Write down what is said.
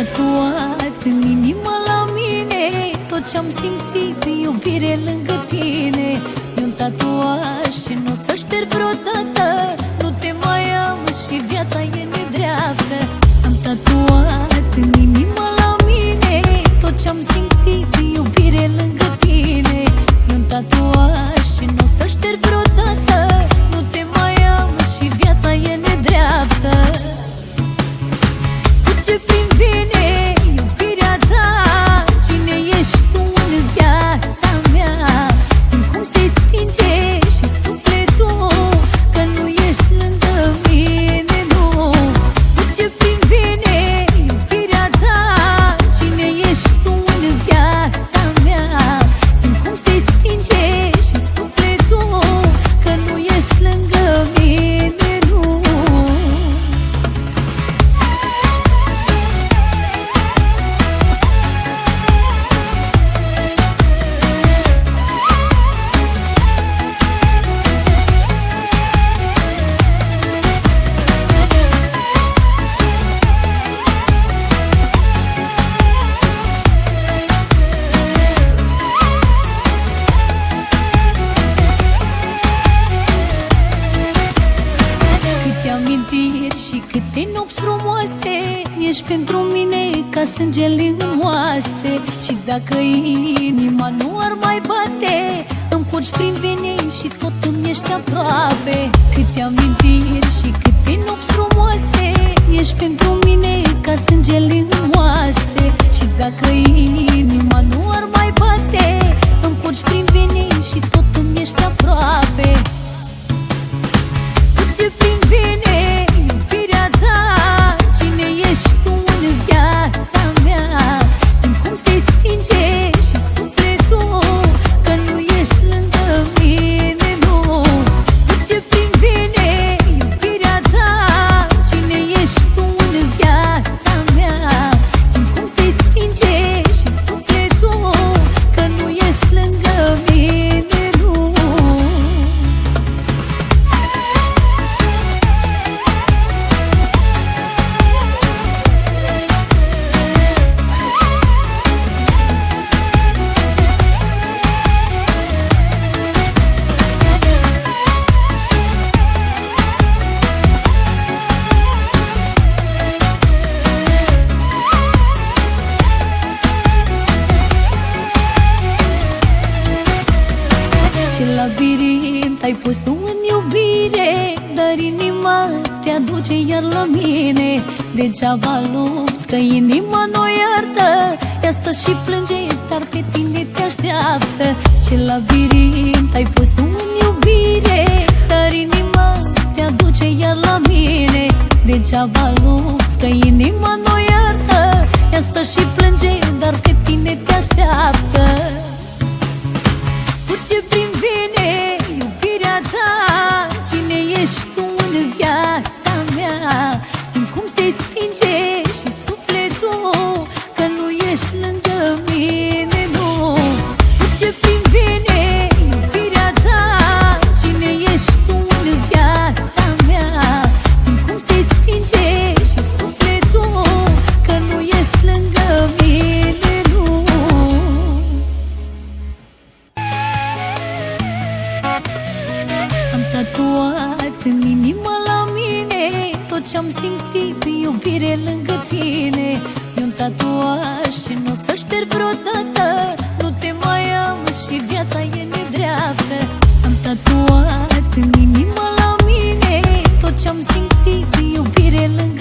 tatuat în inimă la mine tot ce-am simțit, iubire lângă tine. E un tatuaj ce nu o să șterg vreodată. Nu te mai am și viața e nedreaptă. Am tatuat în inimă la mine tot ce-am simțit, iubire lângă tine. E un tatuaj ce nu o să șterg vreodată. Nu te mai am și viața e nedreaptă. Ce prin vine iubirea ta, cine ești tu în viața mea? Simt cum se stinge și sufletul că nu ești lângă mine, nu. Ce prin vine iubirea ta, cine ești tu în viața mea? Simt cum se stinge și sufletul că nu ești lângă mine, nu. Și câte nopți frumoase ești pentru mine ca sângele în oase. Și dacă inima nu ar mai bate, îmi curgi prin vene și tot îmi ești aproape. Câte amintiri și câte nopți frumoase ești pentru mine ca sângele în oase. Și dacă inima nu ar mai bate, îmi curgi prin vene și tot îmi ești aproape. Ce prin vene iubirea ta, cine ești tu în viața mea? Simt cum se stinge și sufletul că nu ești lângă mine, nu. Ce prin vene iubirea ta, cine ești tu în viața mea? Simt cum se stinge și sufletul că nu ești lângă mine, nu. Ce labirint ai pus tu în iubire, dar inima te aduce iar la mine. Degeaba lupți că inima nu iartă, ea stă și plânge, dar pe tine te așteaptă. Ce labirint ai pus tu în iubire, dar inima te aduce iar la mine. Degeaba lupți că inima nu iartă, ea stă și plânge, dar pe tine te așteaptă. Ce prin vine iubirea ta, cine ești tu în viața mea? Simt cum se stinge și sufletul că nu ești lângă mine, nu. Ce prin vine iubirea ta, cine ești tu în viața mea? Simt cum se stinge și sufletul că nu ești lângă mine, nu. Am tatuat în inimă la mine tot ce-am simțit, iubire lângă tine. E un tatuaj ce nu o să șterg vreodată. Nu te mai am și viața e nedreaptă. Am tatuat în inimă la mine tot ce-am simțit, iubire lângă